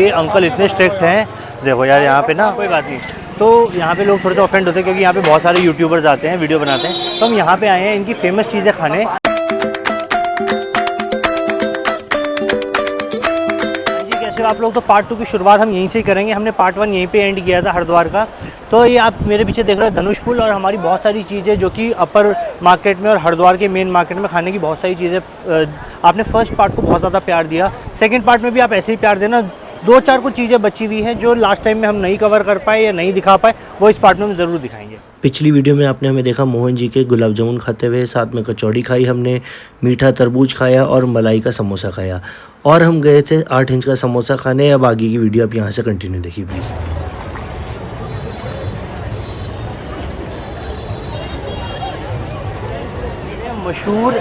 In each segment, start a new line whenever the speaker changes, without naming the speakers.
ये अंकल इतने स्ट्रिक्ट हैं, देखो यार यहाँ पे ना कोई बात नहीं, तो यहाँ पे लोग थोड़े से ऑफेंड होते हैं क्योंकि यहाँ पे बहुत सारे यूट्यूबर्स आते हैं, वीडियो बनाते हैं, तो हम यहाँ पे आए हैं इनकी फेमस चीज़ें खाने। जी कैसे हो आप लोग? तो पार्ट 2 की शुरुआत हम यहीं से करेंगे। हमने पार्ट 1 यहीं पे एंड किया था हरिद्वार का। तो ये आप मेरे पीछे देख रहे हो धनुष पुल, और हमारी बहुत सारी चीज़ें जो कि अपर मार्केट में और हरिद्वार के मेन मार्केट में खाने की बहुत सारी चीज़ें। आपने फर्स्ट पार्ट को बहुत ज़्यादा प्यार दिया, सेकंड पार्ट में भी आप ऐसे ही प्यार देना। 2-4 कुछ चीज़ें बची हुई हैं जो लास्ट टाइम में हम नहीं कवर कर पाए या नहीं दिखा पाए, वो इस पार्ट में हम ज़रूर दिखाएंगे।
पिछली वीडियो में आपने हमें देखा मोहन जी के गुलाब जामुन खाते हुए, साथ में कचौड़ी खाई हमने, मीठा तरबूज खाया और मलाई का समोसा खाया, और हम गए थे 8 इंच का समोसा खाने। अब आगे की वीडियो आप यहाँ से कंटिन्यू देखिए प्लीज़।
मशहूर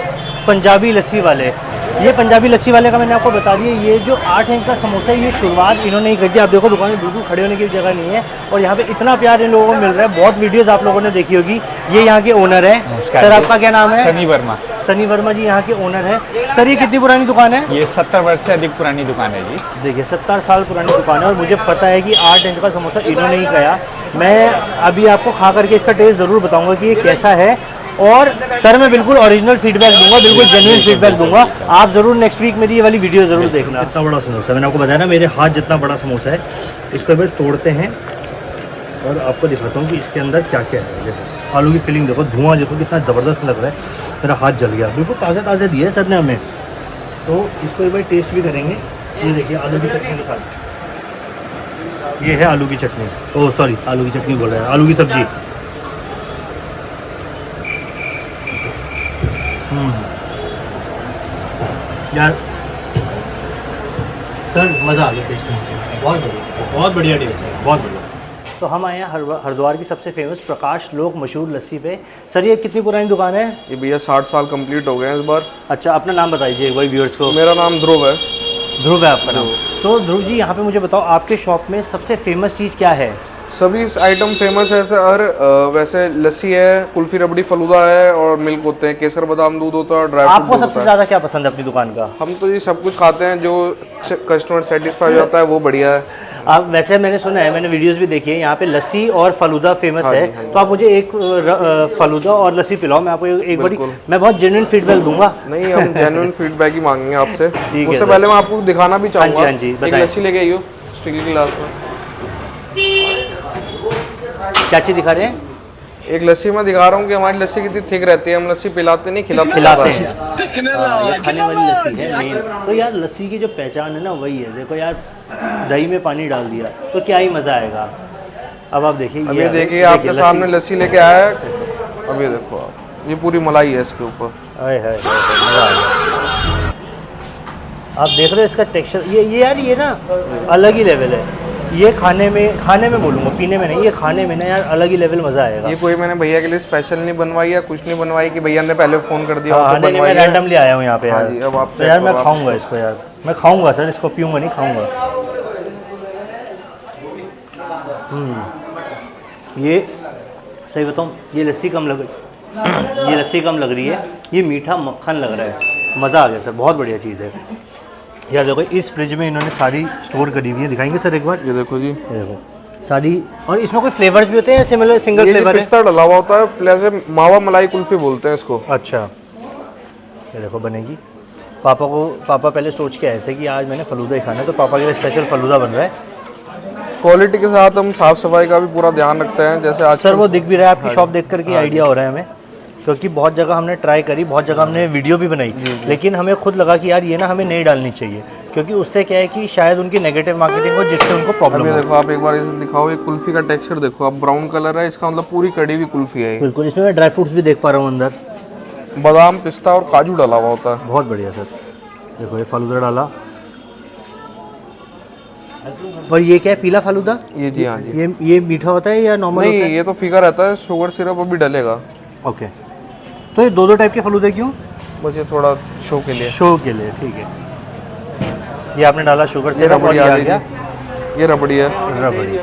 पंजाबी लस्सी वाले, ये पंजाबी लस्सी वाले का मैंने आपको बता दिया, ये जो 8 इंच का समोसा है ये शुरुआत इन्होंने ही कर दी। आप देखो दुकान में बिल्कुल खड़े होने की जगह नहीं है, और यहाँ पे इतना प्यार इन लोगों को मिल रहा है। बहुत वीडियोस आप लोगों ने देखी होगी। ये यहाँ के ओनर है। सर आपका क्या नाम है?
सनी वर्मा।
सनी वर्मा जी यहाँ के ओनर है। सर ये कितनी पुरानी दुकान है?
ये 70 वर्ष से अधिक पुरानी दुकान है जी।
देखिए 70 साल पुरानी दुकान है, और मुझे पता है कि 8 इंच का समोसा इन्होंने ही खाया। मैं अभी आपको खा करके इसका टेस्ट ज़रूर बताऊँगा कि ये कैसा है, और सर मैं बिल्कुल ओरिजिनल फीडबैक दूंगा, बिल्कुल जेन्युइन फीडबैक दूंगा। आप ज़रूर नेक्स्ट वीक मेरी ये वाली वीडियो ज़रूर देखना। इतना बड़ा समोसा मैंने आपको बताया ना, मेरे हाथ जितना बड़ा समोसा है। इसको एक बार तोड़ते हैं और आपको दिखाता हूँ कि इसके अंदर क्या क्या है। देखो आलू की फीलिंग देखो, धुआं देखो कितना ज़बरदस्त लग रहा है। मेरा हाथ जल गया। बिल्कुल ताज़ा ताज़ा दिए है सर ने हमें, तो इसको एक बार टेस्ट भी करेंगे। ये देखिए आलू की चटनी के साथ, ये है आलू की चटनी, ओह सॉरी आलू की चटनी बोल रहे हैं, आलू की सब्जी। यार सर मज़ा आ गया टेस्ट में, बहुत बढ़िया टेस्ट है, बहुत बढ़िया। तो हम आए हैं हरिद्वार की सबसे फेमस प्रकाश लोक मशहूर लस्सी पे। सर ये कितनी पुरानी दुकान है?
ये भैया 60 साल कंप्लीट हो गए हैं इस बार।
अच्छा अपना नाम बताइए एक बार व्यूअर्स को।
मेरा नाम ध्रुव है।
ध्रुव है आपका नाम? तो ध्रुव जी यहाँ पे मुझे बताओ आपके शॉप में सबसे फेमस चीज़ क्या है?
सभी आइटम फेमस है सर। वैसे लस्सी है, कुल्फी रबड़ी फलूदा है, और मिल्क होते हैं, केसर बादाम दूध होता है, ड्राई फ्रूट।
आपको सबसे ज़्यादा क्या पसंद है अपनी दुकान का?
हम तो ये सब कुछ खाते हैं, जो कस्टमर सेटिस्फाई होता है वो बढ़िया है।
आप वैसे मैंने सुना है, मैंने वीडियोस भी देखी है, यहाँ पे लस्सी और फलूदा फेमस है। तो आप मुझे एक फलूदा और लस्सी पिलाओ, मैं आपको एक बड़ी, मैं बहुत जेन्युइन फीडबैक दूंगा।
नहीं हम जेन्युइन फीडबैक ही मांगेंगे आपसे।
ठीक
उससे
है
पहले मैं आपको दिखाना भी चाहूँगा।
हाँ जी,
एक लस्सी लेके आइयो स्टील की गिलास में।
क्या चीज़ दिखा रहे हैं?
एक लस्सी मैं दिखा रहा हूँ कि हमारी लस्सी कितनी थिक रहती है। हम लस्सी पिलाते नहीं, खिलाते
हैं। ये खाने वाली लस्सी है मेन। तो यार लस्सी की जो पहचान है ना वही है। देखो यार दही में पानी डाल दिया तो क्या ही मज़ा आएगा। अब आप देखिए,
अभी देखिए आपके सामने लस्सी लेके आया है। अभी देखो आप, ये पूरी मलाई है इसके ऊपर।
मज़ा आ गया। आप देख रहे हो इसका टेक्सचर, ये यार ये ना अलग ही लेवल है। ये खाने में बोलूँगा, पीने में नहीं, ये खाने में ना यार अलग ही लेवल मज़ा आएगा।
ये कोई मैंने भैया के लिए स्पेशल नहीं बनवाई है, कुछ नहीं बनवाई कि भैया ने पहले फ़ोन कर दिया।
हाँ, नहीं मैं रैंडमली आया हूँ यहाँ पे यार।
हाँ जी, अब आप
तो यार मैं खाऊंगा इसको, यार मैं खाऊंगा सर, इसको पीऊँगा नहीं, खाऊंगा। ये सही बताऊँ, ये लस्सी कम लग रही है, ये मीठा मक्खन लग रहा है। मज़ा आ गया सर, बहुत बढ़िया चीज़ है। यार देखो इस फ्रिज में इन्होंने सारी स्टोर करी हुई है, दिखाएंगे सर एक बार?
ये देखो जी,
ये देखो सारी। और इसमें कोई फ्लेवर्स भी होते हैं सिंगल फ्लेवर है?
पिस्ता डला हुआ होता है, प्लस मावा मलाई कुल्फी बोलते हैं इसको।
अच्छा ये देखो बनेगी। पापा पहले सोच के आए थे कि आज मैंने फलूदा ही खाना है, तो पापा के लिए स्पेशल फलूदा बन रहा है।
क्वालिटी के साथ हम साफ़ सफाई का भी पूरा ध्यान रखते हैं। जैसे आज
सर वो दिख भी रहा है, आपकी शॉप देख करके आइडिया हो रहा है हमें, क्योंकि बहुत जगह हमने ट्राई करी, बहुत जगह हमने वीडियो भी बनाई, लेकिन हमें खुद लगा कि यार ये ना हमें नहीं डालनी चाहिए, क्योंकि उससे क्या है कि शायद उनकी नेगेटिव मार्केटिंग हो, जिससे उनको प्रॉब्लम हो।
देखो आप एक बार इसे दिखाओ, ये कुल्फी का टेक्सचर देखो आप, ब्राउन कलर है इसका, मतलब पूरी कड़ी हुई कुल्फी है।
बिल्कुल, इसमें मैं ड्राई फ्रूट्स भी देख पा रहा हूँ अंदर,
बादाम पिस्ता और काजू डाला हुआ होता है।
बहुत बढ़िया सर। देखो ये फालूदा डाला, और ये क्या है, पीला फालूदा?
ये जी हाँ जी।
ये मीठा होता है या नॉर्मल
नहीं,
होता है?
ये तो फीका रहता है, शुगर सिरप अभी डलेगा।
ओके, तो ये दो टाइप के फलूदे क्यों?
बस ये थोड़ा शो के लिए।
शो के लिए, ठीक है। ये आपने डाला शुगर सिरप, और ये आ गया
ये रबड़ी है।
रबड़ी,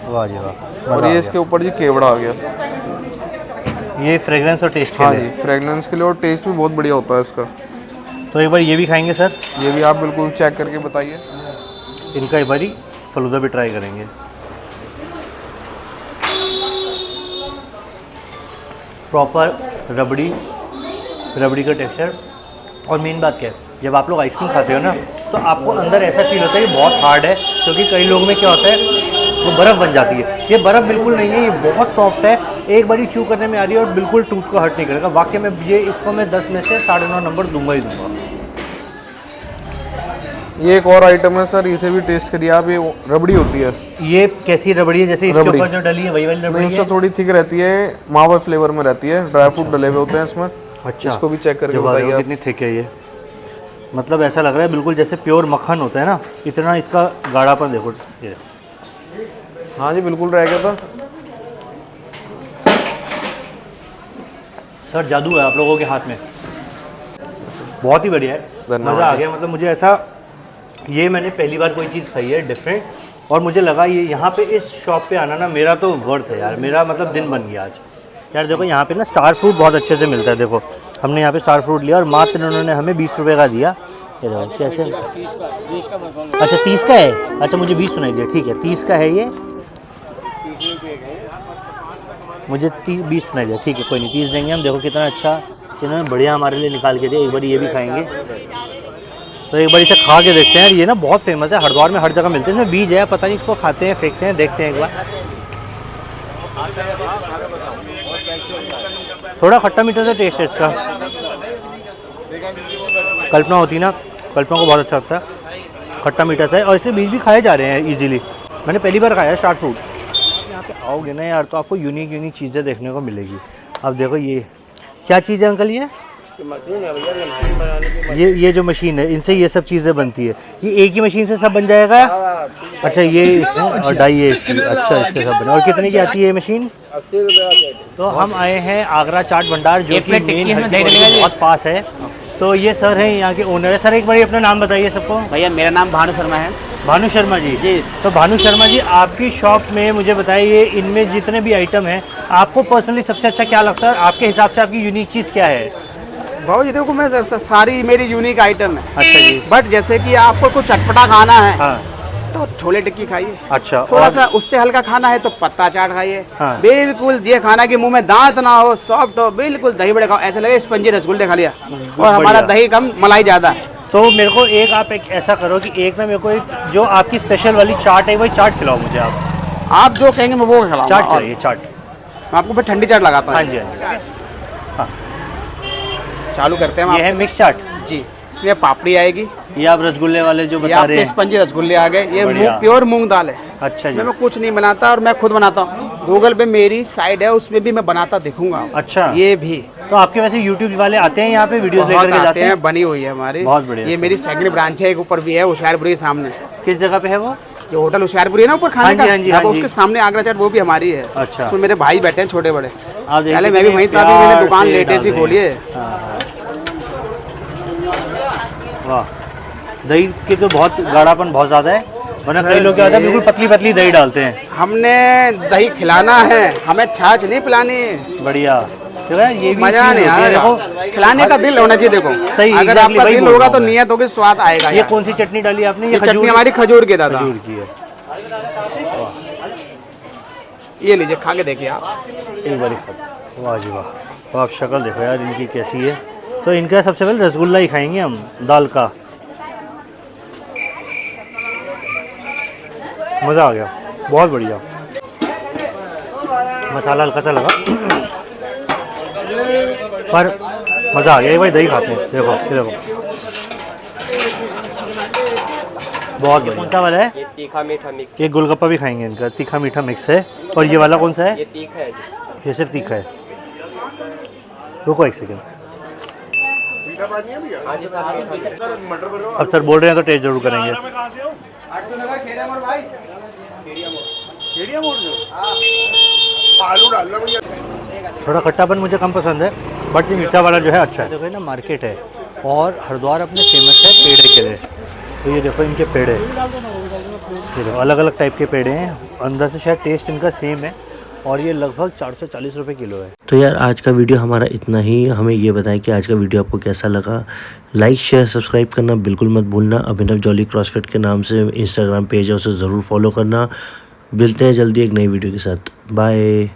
वाह जी वाह।
और ये इसके ऊपर जी केवड़ा आ गया।
ये फ्रेग्रेंस और टेस्ट के
हाँ
लिए?
जी, फ्रेग्रेंस के लिए, और टेस्ट भी बहुत बढ़िया होता है इसका।
तो एक बार ये भी खाएंगे सर?
ये भी आप बिल्कुल चेक करके बताइए।
इनका एक बारी फलूदा भी ट्राई करेंगे। प्रॉपर रबड़ी का टेक्सचर। और मेन बात क्या है, जब आप लोग आइसक्रीम खाते हो ना तो आपको अंदर ऐसा फील होता है कि बहुत हार्ड है, क्योंकि कई लोगों में क्या होता है वो बर्फ़ बन जाती है। ये बर्फ़ बिल्कुल नहीं है, ये बहुत सॉफ्ट है, एक बारी चू करने में आ रही है और बिल्कुल टूथ को हर्ट नहीं करेगा। वाकई में ये इसको मैं 10 में से 9.5 नंबर दूंगा ही दूंगा।
ये एक और आइटम है सर, इसे भी टेस्ट करिए आप। ये रबड़ी होती है।
ये कैसी रबड़ी है? जैसे इसके
रबड़ी।
ऊपर जो डली है वही वाली
नहीं,
रबड़ी
उससे
है?
थोड़ी थिक रहती है, मावा फ्लेवर में रहती है, ड्राई फ्रूट डले हुए होते हैं इसमें।
अच्छा,
इसको भी चेक करके
देखो
बताइए आप।
कितनी थिक है ये, मतलब ऐसा लग रहा है बिल्कुल जैसे प्योर मक्खन होता है ना, इतना इसका गाढ़ापन देखो ये।
हाँ जी, बिल्कुल रह गया था
सर, जादू है आप लोगों के हाथ में, बहुत ही बढ़िया है,
धन्यवाद।
मज़ा आ गया। मतलब मुझे ऐसा, ये मैंने पहली बार कोई चीज़ खाई है डिफरेंट, और मुझे लगा ये यहाँ पे इस शॉप पे आना ना मेरा तो वर्थ है यार, मेरा मतलब दिन बन गया आज यार। देखो यहाँ पे ना स्टार फ्रूट बहुत अच्छे से मिलता है। देखो हमने यहाँ पे स्टार फ्रूट लिया और मात्र उन्होंने हमें 20 रुपये का दिया। ये देखो कैसे, अच्छा 30 का है, अच्छा मुझे 20 सुनाई दिया, ठीक है 30 का है ये, मुझे 20 सुनाई दिया, ठीक है कोई नहीं 30 देंगे हम। देखो कितना अच्छा इन्होंने बढ़िया हमारे लिए निकाल के दिया, एक बार ये भी खाएंगे। तो एक बार इसे खा के देखते हैं। ये ना बहुत फेमस है, हरिद्वार में हर जगह मिलते हैं, इसमें बीज है, पता नहीं इसको खाते हैं फेंकते हैं, देखते हैं एक बार। थोड़ा खट्टा मीठा सा टेस्ट है इसका, कल्पना होती ना, कल्पना को बहुत अच्छा लगता है, खट्टा मीठा सा है, और इसके बीज भी खाए जा रहे हैं इजीली। मैंने पहली बार खाया है स्टार फ्रूट। यहाँ पे आओगे ना यार तो आपको यूनिक चीज़ें देखने को मिलेगी। अब देखो ये क्या चीज़ है अंकल, ये
मशीन है भैया, ये मशीन बनाने की
ये जो मशीन है इनसे ये सब चीज़ें बनती है। ये एक ही मशीन से सब बन जाएगा? अच्छा ये इसमें और डाई है इसकी, अच्छा इससे सब बना। और कितने की आती है ये मशीन?
80 रुपये।
तो हम आए हैं आगरा चाट भंडार, जो कि मेन बहुत पास है। तो ये सर हैं यहाँ के ओनर है। सर एक बार अपना नाम बताइए सबको।
भैया मेरा नाम भानु शर्मा है।
भानु शर्मा जी। तो भानु शर्मा जी, आपकी शॉप में मुझे बताइए इनमें जितने भी आइटम हैं आपको पर्सनली सबसे अच्छा क्या लगता है, और आपके हिसाब से आपकी यूनिक चीज़ क्या है?
भाऊ जी देखो, मैं सारी मेरी यूनिक आइटम है।
अच्छा जी।
बट जैसे कि आपको कुछ चटपटा खाना है
हाँ
तो छोले टिक्की खाइए।
अच्छा,
थोड़ा
और
सा उससे हल्का खाना है तो पत्ता चाट खाइए।
हाँ।
बिल्कुल ये खाना कि मुंह में दांत ना हो, सॉफ्ट हो, बिल्कुल दही बड़े खाओ, ऐसे लगे स्पंजी रसगुल्ले खा लिया। और हमारा दही कम मलाई ज़्यादा।
तो मेरे को एक आप एक ऐसा करो कि एक में मेरे को एक जो आपकी स्पेशल वाली चाट है वही चाट खिलाओ मुझे आप
जो कहेंगे मैं वो खिलाऊंगा।
चाट
और
खिलाइए, चाट।
मैं आपको फिर ठंडी चाट लगाता
हाँ
हूँ।
जी हाँ
चालू करते हैं
जी।
हम
ये है मिक्स चाट।
जी। इसमें पापड़ी आएगी,
ये आप रसगुल्ले वाले जो
ये
बता रहे
आपके
हैं।
स्पंजी रसगुल्ले आ गए। ये
बढ़िया।
प्योर मूंग दाल है।
अच्छा जी।
इसमें मैं कुछ नहीं बनाता और मैं खुद बनाता हूँ। गूगल पे मेरी साइड है, उसमें भी मैं बनाता दिखूंगा।
अच्छा।
ये भी
तो आपके वैसे यूट्यूब वाले आते हैं यहाँ पे वीडियोस
बहुत
लेकर के
आते
जाते हैं?
हैं, बनी हुई है हमारी।
बहुत बढ़िया
ये
सर।
मेरी सेकंड ब्रांच है, एक ऊपर भी है होशियारपुरी के सामने।
किस जगह पे है वो?
जो होटल होशियारपुरी है ना ऊपर
हाँ
खाने
जी,
का,
हाँ जी,
हाँ,
हाँ जी।
उसके सामने आगरा चाट वो भी हमारी है।
अच्छा।
उसमें मेरे भाई बैठे हैं छोटे बड़े।
आप देखिए
पहले मैं भी
कितने
वहीं था, अभी
प्यार
मैंने दुकान
से
लेटे सी
डाल
खोली
रहे
है।
हैं। हाँ। वाह, दही के तो बहुत गाढ़ापन बहुत ज़्यादा है, वरना कई लोग क्या होता है बिल्कुल पतली पतली दही डालते हैं।
हमने दही खिलाना है, हमें छाछ नहीं पिलानी।
बढ़िया। तो यार ये भी
मजा
चीज़
नहीं
होती है,
आएगा।
देखो
खिलाने का दिल होना चाहिए। देखो
सही,
अगर
exactly,
आपका
वही
दिल
बोल
होगा
रहा
तो
हूँ मैं।
नियत होगी, स्वाद आएगा।
ये
यार।
कौन सी चटनी डाली आपने?
ये चटनी हमारी खजूर की दादा।
खजूर की है।
ये लीजिए, खा के देखिए आप।
एक बार वाह जी वाह। तो आप शक्ल देखो यार इनकी कैसी है। तो इनका सबसे पहले रसगुल्ला ही खाएंगे हम, दाल का। मज़ा आ गया, बहुत बढ़िया। मसाला हल्का सा लगा पर मज़ा आ गया। भाई दही खाते हैं, देखो ये देखो, बहुत बढ़िया। कौन सा वाला है?
ये तीखा मीठा मिक्स।
ये गोलगप्पा भी खाएंगे इनका, तीखा मीठा मिक्स है। और ये वाला कौन सा है?
ये तीखा है जी।
ये सिर्फ तीखा है। रुको एक सेकेंड।
हाँ जी साहब।
अब सर बोल रहे हैं तो टेस्ट जरूर करेंगे। थोड़ा खट्टापन मुझे कम पसंद है, बट ये मीठा वाला जो है अच्छा है। देखो ना मार्केट है, और हरिद्वार अपने फेमस है पेड़े के लिए। तो ये देखो इनके पेड़े, ये देखो अलग अलग टाइप के पेड़े हैं। अंदर से शायद टेस्ट इनका सेम है, और ये लगभग 440 रुपये किलो है।
तो यार आज का वीडियो हमारा इतना ही। हमें ये बताएं कि आज का वीडियो आपको कैसा लगा। लाइक शेयर सब्सक्राइब करना बिल्कुल मत भूलना। अभिनव जॉली क्रॉसफिट के नाम से इंस्टाग्राम पेज है, उसे ज़रूर फॉलो करना। मिलते हैं जल्दी एक नई वीडियो के साथ। बाय।